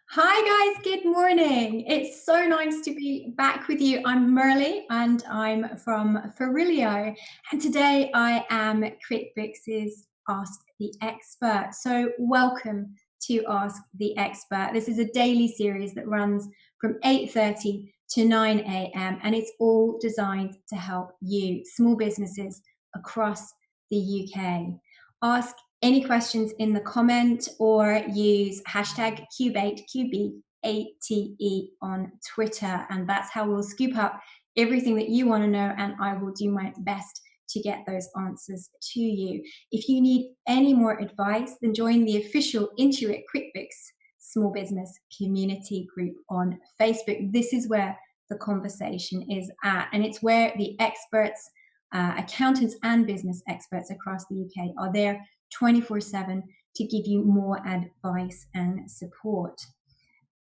Hi guys, good morning. It's so nice to be back with you. I'm Merlie and I'm from Farillio. And today I am QuickBooks's Ask the Expert. So welcome to Ask the Expert. This is a daily series that runs from 8:30 to 9 a.m. and it's all designed to help you, small businesses across the UK. Ask any questions in the comment or use hashtag Cubate, QBATE on Twitter. And that's how we'll scoop up everything that you want to know. And I will do my best to get those answers to you. If you need any more advice, then join the official Intuit QuickBooks Small Business Community group on Facebook. This is where the conversation is at. And it's where the experts, accountants and business experts across the UK are there 24/7 to give you more advice and support.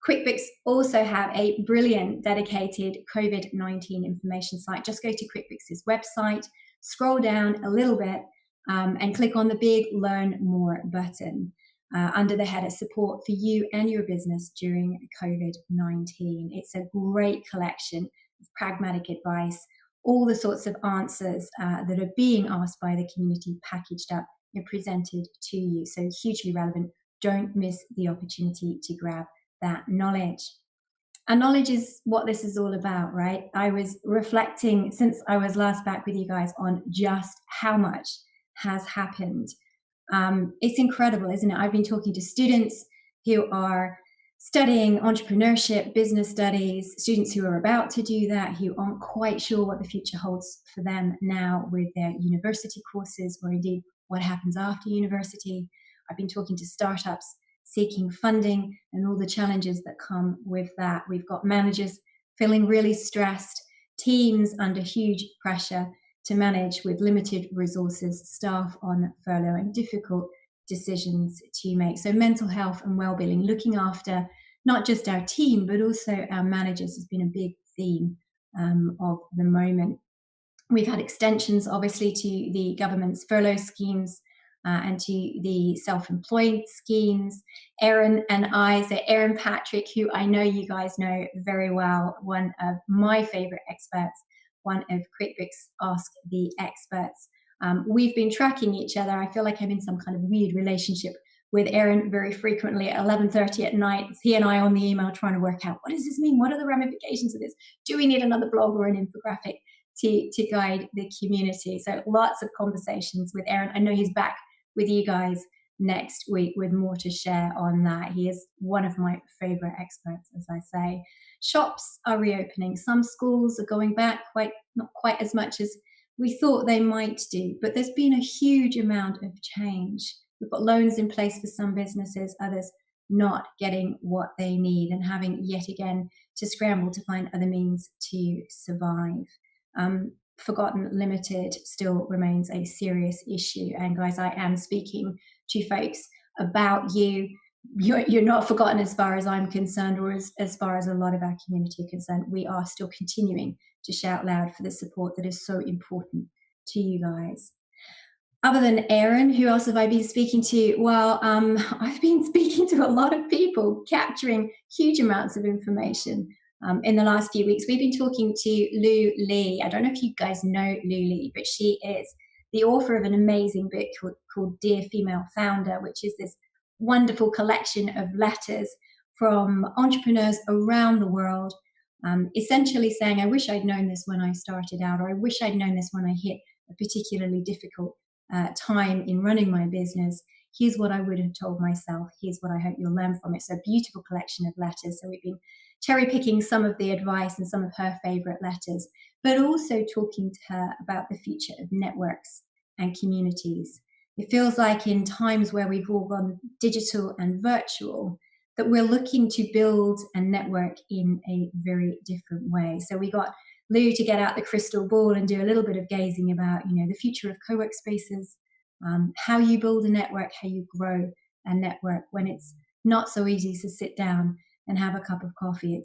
QuickBooks also have a brilliant dedicated COVID-19 information site. Just go to QuickBooks' website, scroll down a little bit, and click on the big Learn More button under the header Support for You and Your Business During COVID-19. It's a great collection of pragmatic advice, all the sorts of answers that are being asked by the community packaged up and presented to you. So hugely relevant. Don't miss the opportunity to grab that knowledge. And knowledge is what this is all about, right? I was reflecting since I was last back with you guys on just how much has happened. It's incredible, isn't it? I've been talking to students who are studying entrepreneurship, business studies, students who are about to do that, who aren't quite sure what the future holds for them now with their university courses, or indeed what happens after university. I've been talking to startups seeking funding and all the challenges that come with that. We've got managers feeling really stressed, teams under huge pressure to manage with limited resources, staff on furlough, and difficult decisions to make. So mental health and well-being, looking after not just our team, but also our managers has been a big theme of the moment. We've had extensions, obviously, to the government's furlough schemes and to the self-employed schemes. Erin and I, so Erin Patrick, who I know you guys know very well, one of my favorite experts, one of QuickBooks Ask the Experts. We've been tracking each other. I feel like I'm in some kind of weird relationship with Erin very frequently at 11:30 at night. It's he and I on the email trying to work out, what does this mean? What are the ramifications of this? Do we need another blog or an infographic to guide the community? So lots of conversations with Erin. I know he's back with you guys next week with more to share on that. He is one of my favorite experts, as I say. Shops are reopening. Some schools are going back, not quite as much as we thought they might do, but there's been a huge amount of change. We've got loans in place for some businesses, others not getting what they need and having yet again to scramble to find other means to survive. Forgotten Limited still remains a serious issue. And guys, I am speaking to folks about you. You're not forgotten as far as I'm concerned, or as far as a lot of our community are concerned. We are still continuing to shout loud for the support that is so important to you guys. Other than Erin, who else have I been speaking to? Well, I've been speaking to a lot of people, capturing huge amounts of information. In the last few weeks, we've been talking to Lou Lee. I don't know if you guys know Lou Lee, but she is the author of an amazing book called Dear Female Founder, which is this wonderful collection of letters from entrepreneurs around the world, essentially saying, I wish I'd known this when I started out, or I wish I'd known this when I hit a particularly difficult time in running my business. Here's what I would have told myself. Here's what I hope you'll learn from it. So a beautiful collection of letters. So we've been cherry picking some of the advice and some of her favorite letters, but also talking to her about the future of networks and communities. It feels like in times where we've all gone digital and virtual, that we're looking to build a network in a very different way. So we got Lou to get out the crystal ball and do a little bit of gazing about, the future of co-work spaces, how you build a network, how you grow a network when it's not so easy to sit down and have a cup of coffee.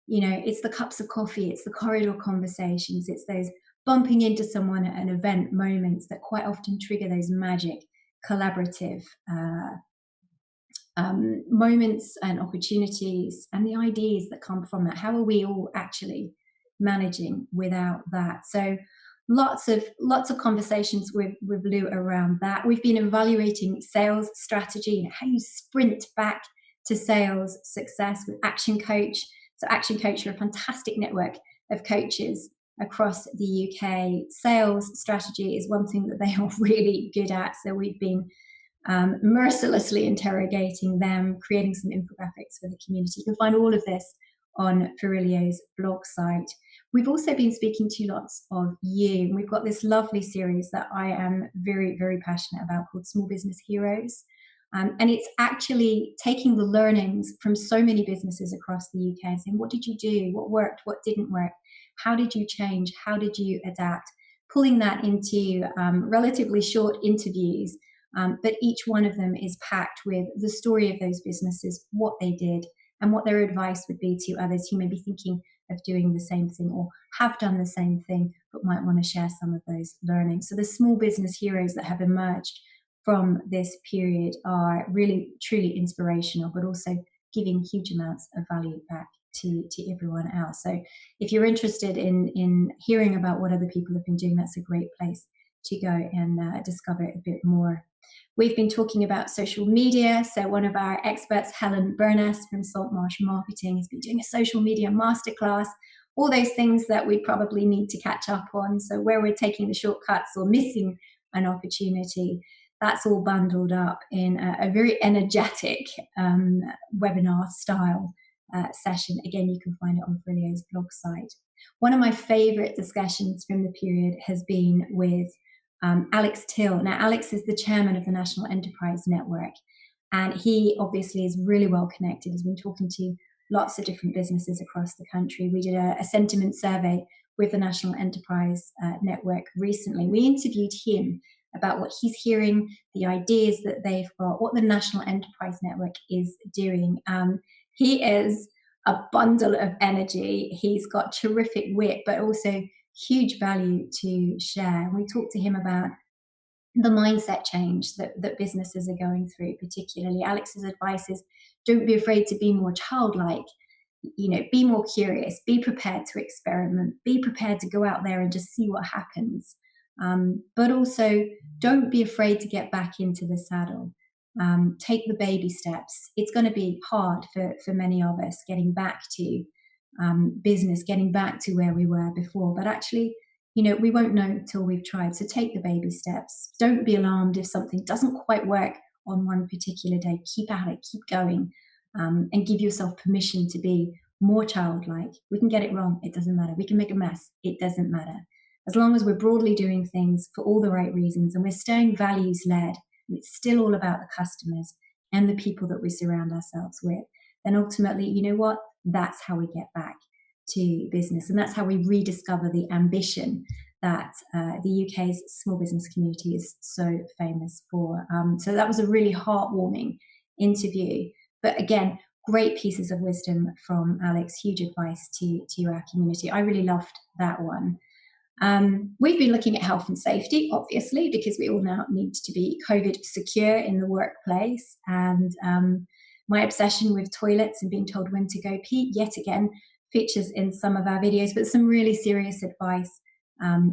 It's the cups of coffee, it's the corridor conversations, it's those bumping into someone at an event moments that quite often trigger those magic collaborative moments and opportunities and the ideas that come from that. How are we all actually managing without that? So lots of conversations with Lou around that. We've been evaluating sales strategy and how you sprint back to sales success with Action Coach. So Action Coach are a fantastic network of coaches across the UK. Sales strategy is one thing that they are really good at. So we've been mercilessly interrogating them, creating some infographics for the community. You can find all of this on Farillio's blog site. We've also been speaking to lots of you. We've got this lovely series that I am very, very passionate about called Small Business Heroes. And it's actually taking the learnings from so many businesses across the UK and saying, what did you do? What worked? What didn't work? How did you change? How did you adapt? Pulling that into relatively short interviews. But each one of them is packed with the story of those businesses, what they did, and what their advice would be to others who may be thinking of doing the same thing or have done the same thing, but might want to share some of those learnings. So the small business heroes that have emerged from this period are really, truly inspirational, but also giving huge amounts of value back to everyone else. So if you're interested in hearing about what other people have been doing, that's a great place to go and discover it a bit more. We've been talking about social media. So one of our experts, Helen Burness from Saltmarsh Marketing, has been doing a social media masterclass, all those things that we probably need to catch up on. So where we're taking the shortcuts or missing an opportunity, that's all bundled up in a very energetic webinar style session. Again, you can find it on Farillio's blog site. One of my favorite discussions from the period has been with Alex Till. Now, Alex is the chairman of the National Enterprise Network, and he obviously is really well connected. He's been talking to lots of different businesses across the country. We did a sentiment survey with the National Enterprise Network recently. We interviewed him about what he's hearing, the ideas that they've got, what the National Enterprise Network is doing. He is a bundle of energy. He's got terrific wit, but also huge value to share. And we talked to him about the mindset change that businesses are going through. Particularly, Alex's advice is don't be afraid to be more childlike. Be more curious, be prepared to experiment, be prepared to go out there and just see what happens. But also don't be afraid to get back into the saddle. Take the baby steps. It's going to be hard for many of us getting back to business, getting back to where we were before. But actually, we won't know till we've tried. So take the baby steps. Don't be alarmed if something doesn't quite work on one particular day. Keep at it, keep going, and give yourself permission to be more childlike. We can get it wrong. It doesn't matter. We can make a mess. It doesn't matter. As long as we're broadly doing things for all the right reasons and we're staying values-led, and it's still all about the customers and the people that we surround ourselves with, then ultimately, you know what? That's how we get back to business. And that's how we rediscover the ambition that the UK's small business community is so famous for. So that was a really heartwarming interview. But again, great pieces of wisdom from Alex, huge advice to our community. I really loved that one. We've been looking at health and safety, obviously, because we all now need to be COVID secure in the workplace. And my obsession with toilets and being told when to go pee, yet again, features in some of our videos, but some really serious advice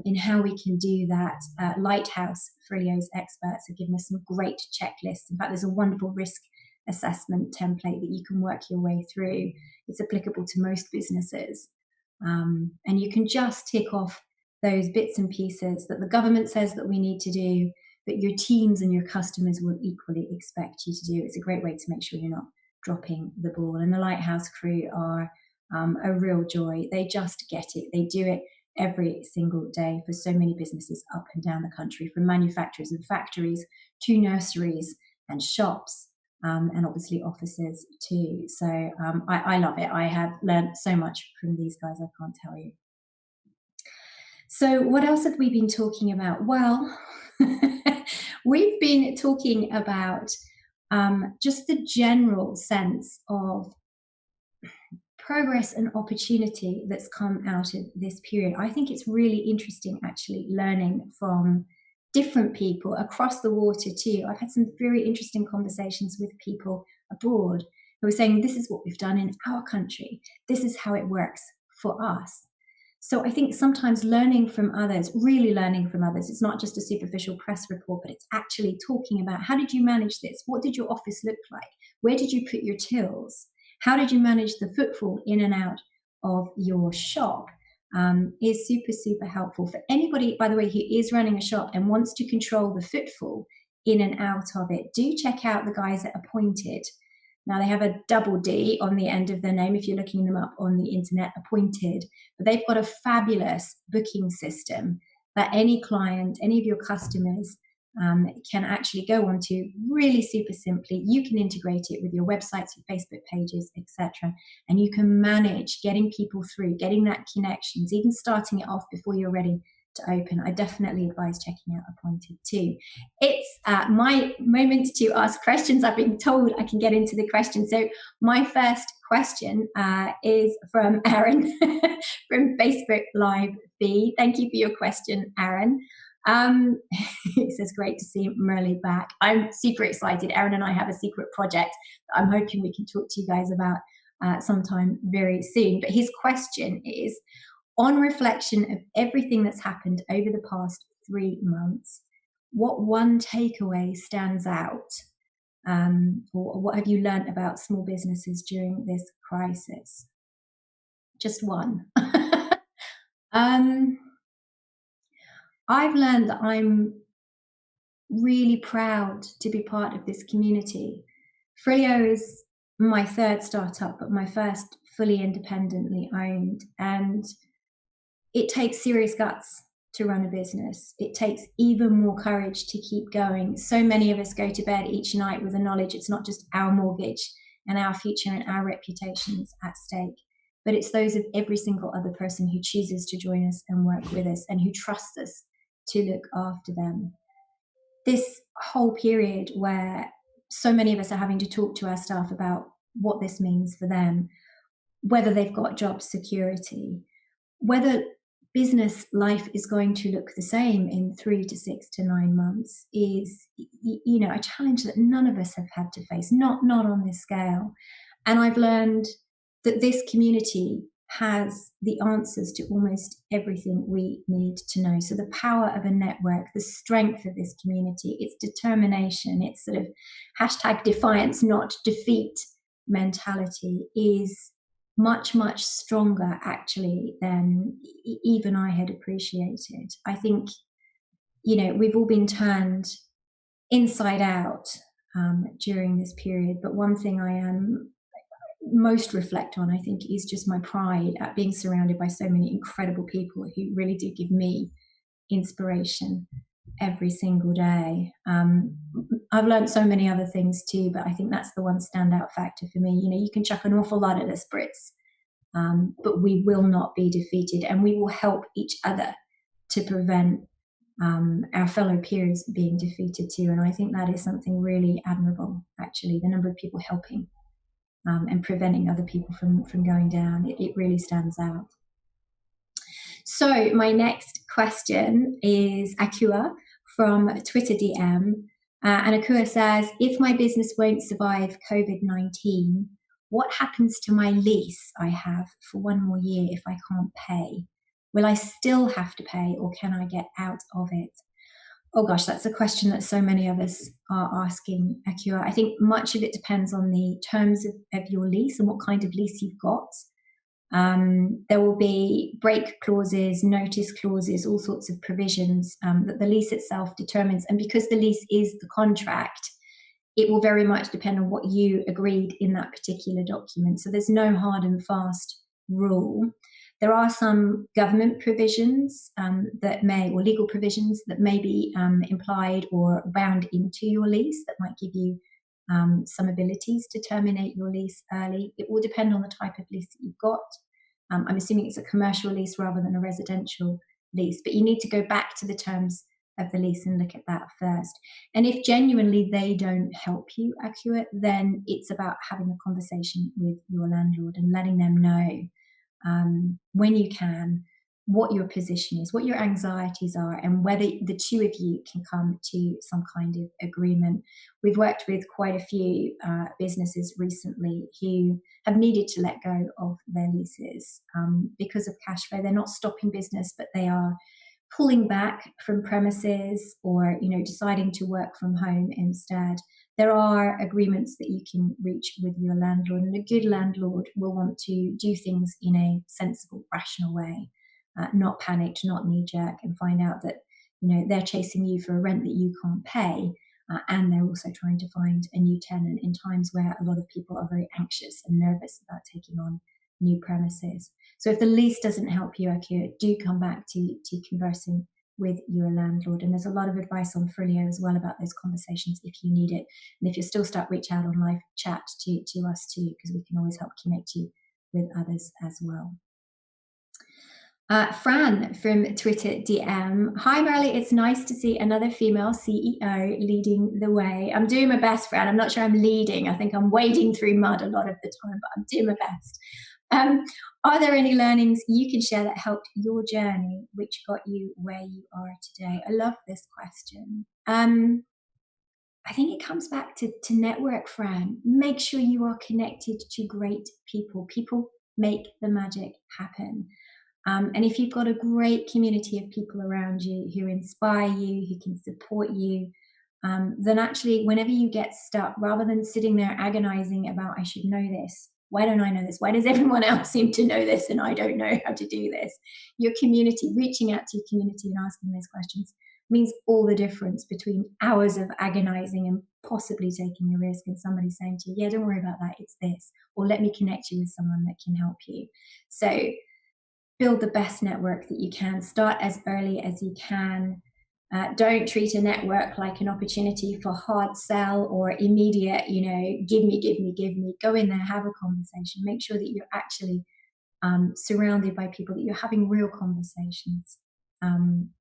in how we can do that. Lighthouse, Farillio's experts, have given us some great checklists. In fact, there's a wonderful risk assessment template that you can work your way through. It's applicable to most businesses. And you can just tick off those bits and pieces that the government says that we need to do, that your teams and your customers will equally expect you to do. It's a great way to make sure you're not dropping the ball. And the Lighthouse crew are a real joy. They just get it. They do it every single day for so many businesses up and down the country, from manufacturers and factories to nurseries and shops, and obviously offices too. So I love it. I have learned so much from these guys, I can't tell you. So what else have we been talking about? Well, we've been talking about just the general sense of progress and opportunity that's come out of this period. I think it's really interesting actually learning from different people across the water too. I've had some very interesting conversations with people abroad who are saying, this is what we've done in our country. This is how it works for us. So I think sometimes learning from others, really learning from others, it's not just a superficial press report, but it's actually talking about, how did you manage this? What did your office look like? Where did you put your tills? How did you manage the footfall in and out of your shop? Is super, super helpful for anybody, by the way, who is running a shop and wants to control the footfall in and out of it. Do check out the guys at Appointed. Now, they have a double D on the end of their name if you're looking them up on the internet, Appointed. But they've got a fabulous booking system that any client, any of your customers can actually go on to really super simply. You can integrate it with your websites, your Facebook pages, etc. And you can manage getting people through, getting that connections, even starting it off before you're ready to open. I definitely advise checking out Appointed too. It's my moment to ask questions. I've been told I can get into the questions. So my first question is from Aaron from Facebook Live feed. Thank you for your question, Aaron. It says, great to see Merlie back. I'm super excited. Aaron and I have a secret project that I'm hoping we can talk to you guys about sometime very soon. But his question is, on reflection of everything that's happened over the past 3 months, what one takeaway stands out? Or what have you learned about small businesses during this crisis? Just one. I've learned that I'm really proud to be part of this community. Farillio is my third startup, but my first fully independently owned. And it takes serious guts to run a business. It takes even more courage to keep going. So many of us go to bed each night with the knowledge it's not just our mortgage and our future and our reputations at stake, but it's those of every single other person who chooses to join us and work with us and who trusts us to look after them. This whole period where so many of us are having to talk to our staff about what this means for them, whether they've got job security, whether business life is going to look the same in 3 to 6 to 9 months is, a challenge that none of us have had to face, not on this scale. And I've learned that this community has the answers to almost everything we need to know. So the power of a network, the strength of this community, its determination, its sort of #defiance, not defeat mentality is much, much stronger actually than even I had appreciated. I think, we've all been turned inside out during this period, but one thing I am most reflect on, I think, is just my pride at being surrounded by so many incredible people who really do give me inspiration every single day. I've learned so many other things too, but I think that's the one standout factor for me. You can chuck an awful lot at us Brits, but we will not be defeated, and we will help each other to prevent our fellow peers being defeated too. And I think that is something really admirable, actually, the number of people helping and preventing other people from going down. It really stands out. So my next question is Akua from Twitter DM. And Akua says, if my business won't survive COVID-19, what happens to my lease I have for 1 more year if I can't pay? Will I still have to pay, or can I get out of it? Oh gosh, that's a question that so many of us are asking, Akua. I think much of it depends on the terms of your lease and what kind of lease you've got. There will be break clauses, notice clauses, all sorts of provisions that the lease itself determines. And because the lease is the contract, it will very much depend on what you agreed in that particular document. So there's no hard and fast rule. There are some government provisions or legal provisions that may be implied or bound into your lease that might give you some abilities to terminate your lease early. It will depend on the type of lease that you've got. I'm assuming it's a commercial lease rather than a residential lease, but you need to go back to the terms of the lease and look at that first. And if genuinely they don't help you, Akua, then it's about having a conversation with your landlord and letting them know when you can what your position is, what your anxieties are, and whether the two of you can come to some kind of agreement. We've worked with quite a few businesses recently who have needed to let go of their leases because of cash flow. They're not stopping business, but they are pulling back from premises, or deciding to work from home instead. There are agreements that you can reach with your landlord, and a good landlord will want to do things in a sensible, rational way, not panicked, not knee-jerk, and find out that they're chasing you for a rent that you can't pay, and they're also trying to find a new tenant in times where a lot of people are very anxious and nervous about taking on new premises. So if the lease doesn't help you, Akira, do come back to conversing with your landlord. And there's a lot of advice on Farillio as well about those conversations if you need it. And if you're still stuck, reach out on live chat to us too, because we can always help connect you with others as well. Fran from Twitter DM. Hi, Merlie. It's nice to see another female CEO leading the way. I'm doing my best, Fran. I'm not sure I'm leading. I think I'm wading through mud a lot of the time, but I'm doing my best. Are there any learnings you can share that helped your journey, which got you where you are today? I love this question. I think it comes back to network, Fran. Make sure you are connected to great people. People make the magic happen. And if you've got a great community of people around you who inspire you, who can support you, then actually whenever you get stuck, rather than sitting there agonizing about, I should know this, why don't I know this? Why does everyone else seem to know this and I don't know how to do this? Your community, reaching out to your community and asking those questions means all the difference between hours of agonizing and possibly taking a risk and somebody saying to you, yeah, don't worry about that, it's this, or let me connect you with someone that can help you. So build the best network that you can. Start as early as you can. Don't treat a network like an opportunity for hard sell or immediate, give me. Go in there, have a conversation. Make sure that you're actually surrounded by people, that you're having real conversations.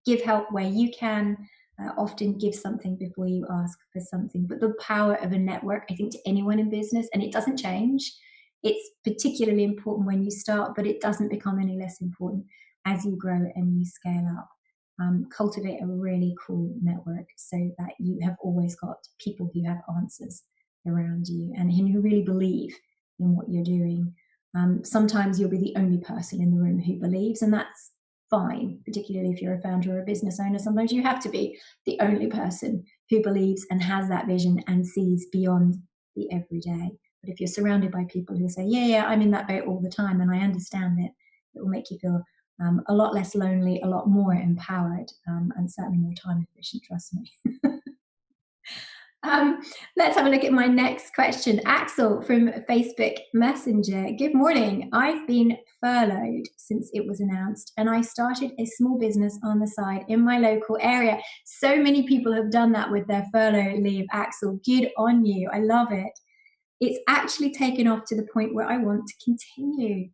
Give help where you can. Often give something before you ask for something. But the power of a network, I think, to anyone in business, and it doesn't change. It's particularly important when you start, but it doesn't become any less important as you grow and you scale up. Cultivate a really cool network so that you have always got people who have answers around you and who really believe in what you're doing. Sometimes you'll be the only person in the room who believes, and that's fine, particularly if you're a founder or a business owner. Sometimes you have to be the only person who believes and has that vision and sees beyond the everyday. But if you're surrounded by people who say, yeah, I'm in that boat all the time and I understand it, it will make you feel a lot less lonely, a lot more empowered, and certainly more time efficient, trust me. Let's have a look at my next question. Axel from Facebook Messenger. Good morning. I've been furloughed since it was announced, and I started a small business on the side in my local area. So many people have done that with their furlough leave, Axel. Good on you. I love it. It's actually taken off to the point where I want to continue.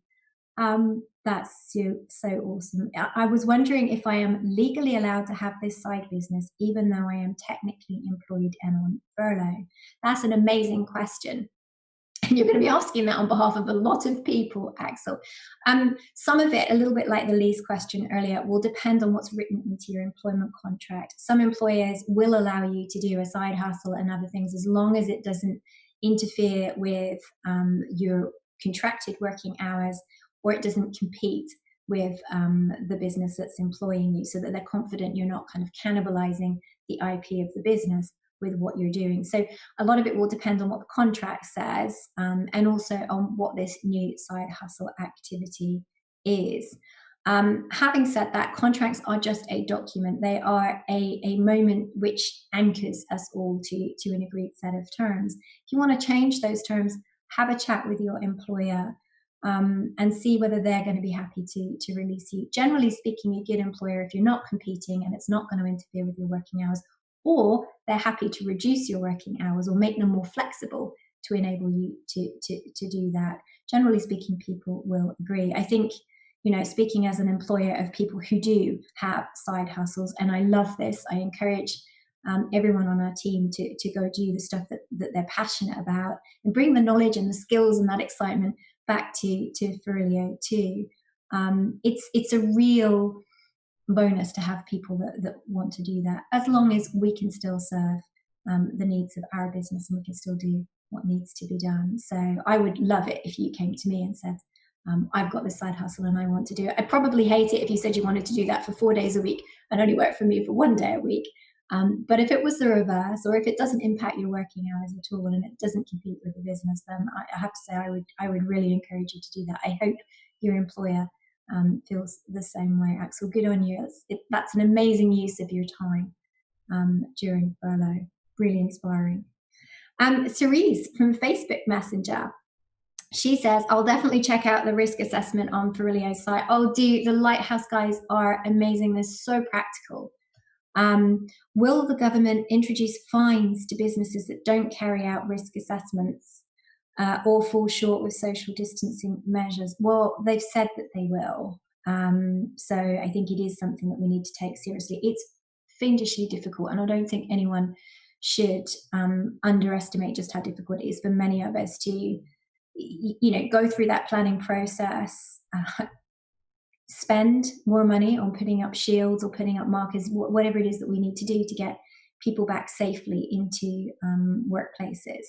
That's so awesome. I was wondering if I am legally allowed to have this side business, even though I am technically employed and on furlough. That's an amazing question. And you're going to be asking that on behalf of a lot of people, Axel. Some of it, a little bit like the lease question earlier, will depend on what's written into your employment contract. Some employers will allow you to do a side hustle and other things as long as it doesn't interfere with your contracted working hours, or it doesn't compete with the business that's employing you, so that they're confident you're not kind of cannibalizing the IP of the business with what you're doing. So a lot of it will depend on what the contract says, and also on what this new side hustle activity is. Having said that, contracts are just a document. They are a moment which anchors us all to an agreed set of terms. If you want to change those terms, have a chat with your employer and see whether they're going to be happy to release you. Generally speaking, a good employer, if you're not competing and it's not going to interfere with your working hours, or they're happy to reduce your working hours or make them more flexible to enable you to do that. Generally speaking, people will agree. I think, speaking as an employer of people who do have side hustles, and I love this, I encourage everyone on our team to go do the stuff that they're passionate about and bring the knowledge and the skills and that excitement back to Farillio too. It's a real bonus to have people that want to do that, as long as we can still serve the needs of our business and we can still do what needs to be done. So I would love it if you came to me and said, I've got this side hustle and I want to do it. I'd probably hate it if you said you wanted to do that for 4 days a week and only work for me for 1 day a week. But if it was the reverse, or if it doesn't impact your working hours at all and it doesn't compete with the business, then I have to say I would really encourage you to do that. I hope your employer feels the same way. Axel, good on you. That's an amazing use of your time during furlough. Really inspiring. Cerise from Facebook Messenger. She says, I'll definitely check out the risk assessment on Farillio's site. Oh, the Lighthouse guys are amazing. They're so practical. Will the government introduce fines to businesses that don't carry out risk assessments or fall short with social distancing measures? Well, they've said that they will. So I think it is something that we need to take seriously. It's fiendishly difficult, and I don't think anyone should underestimate just how difficult it is for many of us to go through that planning process, spend more money on putting up shields or putting up markers, whatever it is that we need to do to get people back safely into workplaces.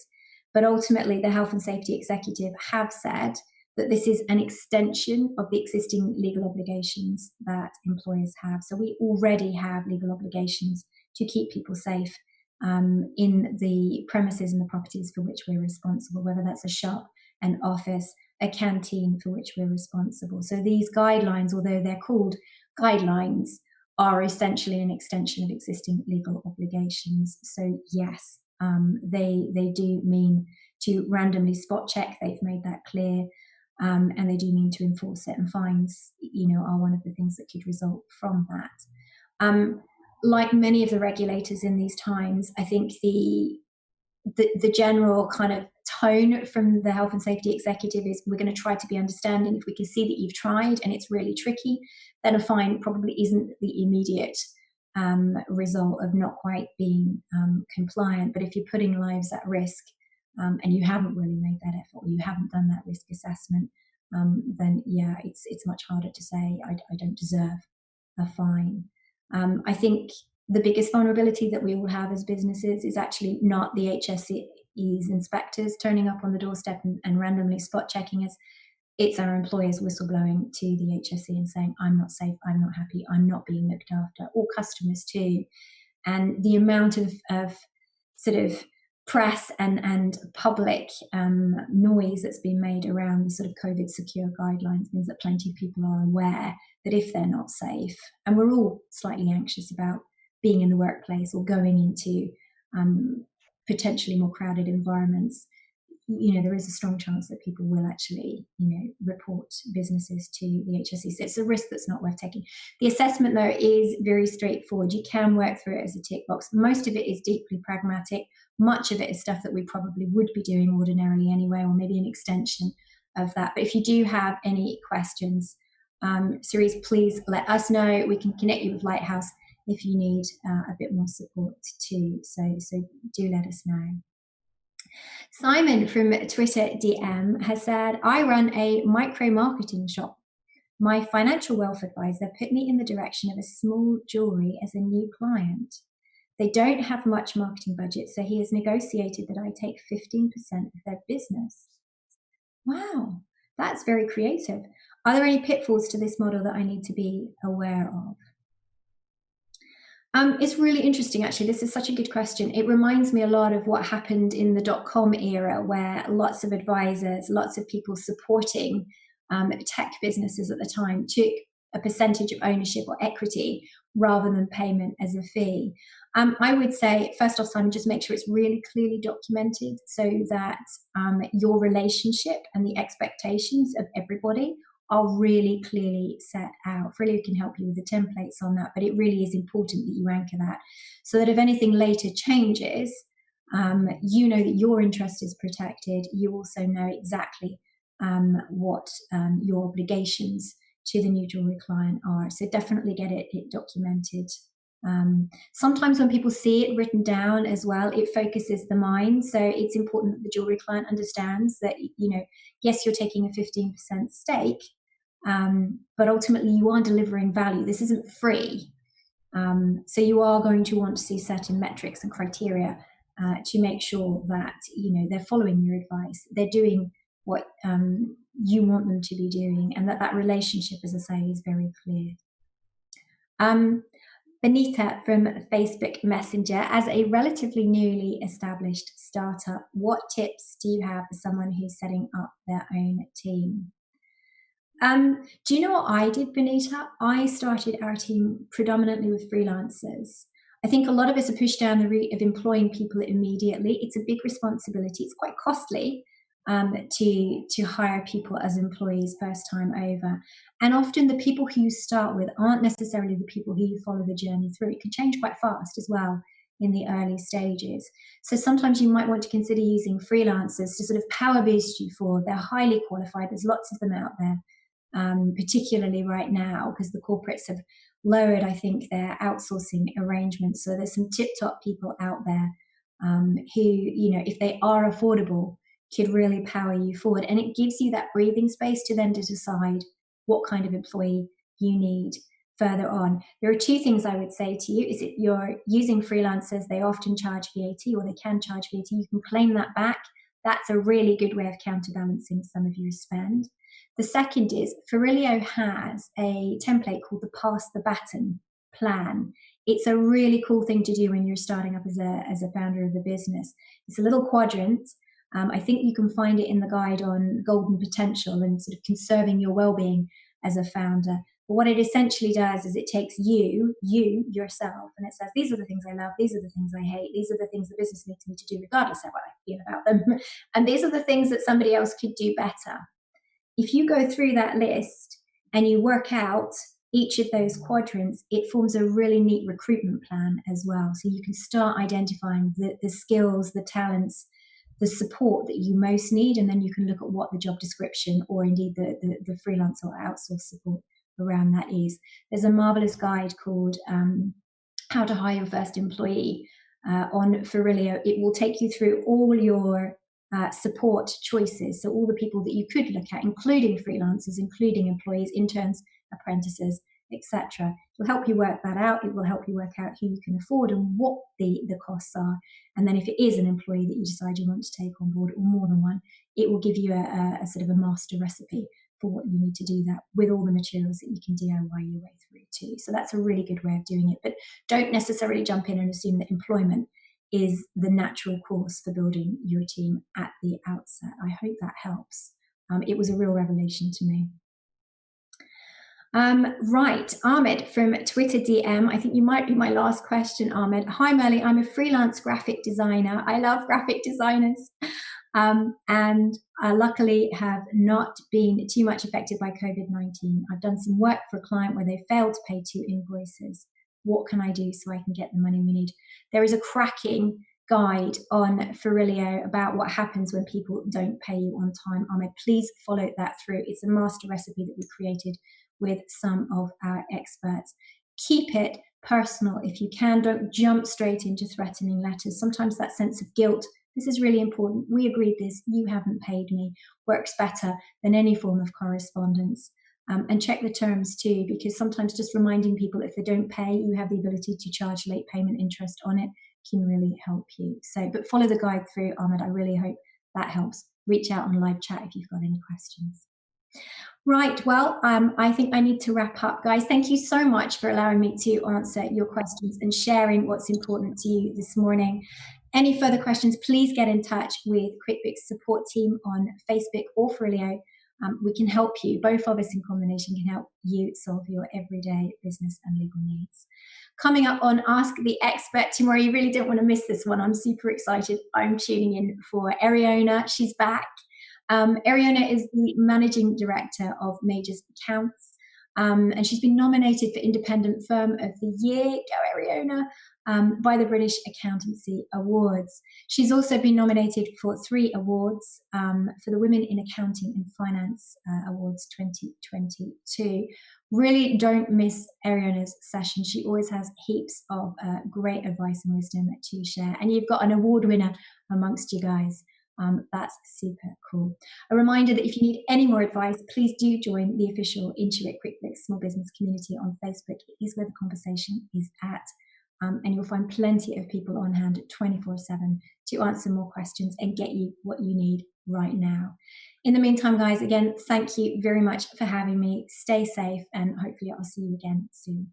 But ultimately, the Health and Safety Executive have said that this is an extension of the existing legal obligations that employers have. So we already have legal obligations to keep people safe in the premises and the properties for which we're responsible, whether that's a shop, an office, a canteen for which we're responsible. So these guidelines, although they're called guidelines, are essentially an extension of existing legal obligations. So yes, they do mean to randomly spot check. They've made that clear, and they do mean to enforce it. And fines, are one of the things that could result from that. Like many of the regulators in these times, I think the general kind of tone from the Health and Safety Executive is we're going to try to be understanding. If we can see that you've tried and it's really tricky, then a fine probably isn't the immediate result of not quite being compliant. But if you're putting lives at risk and you haven't really made that effort, or you haven't done that risk assessment, then yeah, it's much harder to say I don't deserve a fine. I think the biggest vulnerability that we all have as businesses is actually not the HSE's inspectors turning up on the doorstep and randomly spot checking us. It's our employers whistleblowing to the HSE and saying, I'm not safe, I'm not happy, I'm not being looked after, or customers too. And the amount of sort of press and public noise that's been made around the sort of COVID secure guidelines means that plenty of people are aware that if they're not safe, and we're all slightly anxious about being in the workplace or going into potentially more crowded environments, there is a strong chance that people will actually, report businesses to the HSE. So it's a risk that's not worth taking. The assessment, though, is very straightforward. You can work through it as a tick box. Most of it is deeply pragmatic. Much of it is stuff that we probably would be doing ordinarily anyway, or maybe an extension of that. But if you do have any questions, Cerise, please let us know. We can connect you with Lighthouse if you need a bit more support too. So do let us know. Simon from Twitter DM has said, I run a micro marketing shop. My financial wealth advisor put me in the direction of a small jewelry as a new client. They don't have much marketing budget, so he has negotiated that I take 15% of their business. Wow, that's very creative. Are there any pitfalls to this model that I need to be aware of? It's really interesting, actually. This is such a good question. It reminds me a lot of what happened in the dot-com era, where lots of advisors, lots of people supporting tech businesses at the time took a percentage of ownership or equity rather than payment as a fee. I would say, first off, Simon, just make sure it's really clearly documented so that your relationship and the expectations of everybody are really clearly set out. Farillio can help you with the templates on that, but it really is important that you anchor that so that if anything later changes, you know that your interest is protected. You also know exactly what your obligations to the new jewelry client are. So definitely get it documented. Sometimes when people see it written down as well, it focuses the mind. So it's important that the jewelry client understands that, yes, you're taking a 15% stake, but ultimately you are delivering value. This isn't free. So you are going to want to see certain metrics and criteria to make sure that they're following your advice, they're doing what you want them to be doing, and that relationship, as I say, is very clear. Benita from Facebook Messenger, as a relatively newly established startup, what tips do you have for someone who's setting up their own team? Do you know what I did, Benita? I started our team predominantly with freelancers. I think a lot of us are pushed down the route of employing people immediately. It's a big responsibility. It's quite costly to hire people as employees first time over. And often the people who you start with aren't necessarily the people who you follow the journey through. It can change quite fast as well in the early stages. So sometimes you might want to consider using freelancers to sort of power boost you forward. They're highly qualified. There's lots of them out there. Particularly right now, because the corporates have lowered, I think, their outsourcing arrangements. So there's some tip-top people out there who, if they are affordable, could really power you forward. And it gives you that breathing space to then to decide what kind of employee you need further on. There are two things I would say to you. Is if you're using freelancers, they often charge VAT, or they can charge VAT. You can claim that back. That's a really good way of counterbalancing some of your spend. The second is Farillio has a template called the Pass the Baton plan. It's a really cool thing to do when you're starting up as a founder of a business. It's a little quadrant. I think you can find it in the guide on golden potential and sort of conserving your well-being as a founder. But what it essentially does is it takes you yourself, and it says, these are the things I love, these are the things I hate, these are the things the business needs me to do regardless of what I feel about them, and these are the things that somebody else could do better. If you go through that list and you work out each of those quadrants, it forms a really neat recruitment plan as well. So you can start identifying the skills, the talents, the support that you most need, and then you can look at what the job description or indeed the freelance or outsource support around that is. There's a marvelous guide called How to Hire Your First Employee on Farillio. It will take you through all your support choices, so all the people that you could look at, including freelancers, including employees, interns, apprentices, etc. It will help you work that out. It will help you work out who you can afford and what the costs are. And then if it is an employee that you decide you want to take on board, or more than one, it will give you a sort of a master recipe for what you need to do that with all the materials that you can DIY your way through too. So that's a really good way of doing it. But don't necessarily jump in and assume that employment is the natural course for building your team at the outset. I hope that helps. It was a real revelation to me. Right, Ahmed from Twitter DM. I think you might be my last question, Ahmed. Hi, Merlie. I'm a freelance graphic designer. I love graphic designers. And I luckily have not been too much affected by COVID-19. I've done some work for a client where they failed to pay 2 invoices. What can I do so I can get the money we need? There is a cracking guide on Farillio about what happens when people don't pay you on time. Ahmed, please follow that through. It's a master recipe that we created with some of our experts. Keep it personal if you can. Don't jump straight into threatening letters. Sometimes that sense of guilt, this is really important, we agreed this, you haven't paid me, works better than any form of correspondence. And check the terms too, because sometimes just reminding people if they don't pay, you have the ability to charge late payment interest on it, can really help you. So, but follow the guide through, Ahmed. I really hope that helps. Reach out on live chat if you've got any questions. Right, well, I think I need to wrap up, guys. Thank you so much for allowing me to answer your questions and sharing what's important to you this morning. Any further questions, please get in touch with QuickBooks support team on Facebook or Farillio. We can help you. Both of us in combination can help you solve your everyday business and legal needs. Coming up on Ask the Expert tomorrow, you really don't want to miss this one. I'm super excited. I'm tuning in for Ariona. She's back. Ariona is the Managing Director of Majors Accounts, and she's been nominated for Independent Firm of the Year, go Ariona, by the British Accountancy Awards. She's also been nominated for 3 awards for the Women in Accounting and Finance Awards 2022. Really don't miss Ariona's session. She always has heaps of great advice and wisdom to share. And you've got an award winner amongst you guys. That's super cool. A reminder that if you need any more advice, please do join the official Intuit QuickBooks Small Business community on Facebook. It is where the conversation is at. And you'll find plenty of people on hand 24/7 to answer more questions and get you what you need right now. In the meantime, guys, again, thank you very much for having me. Stay safe, and hopefully I'll see you again soon.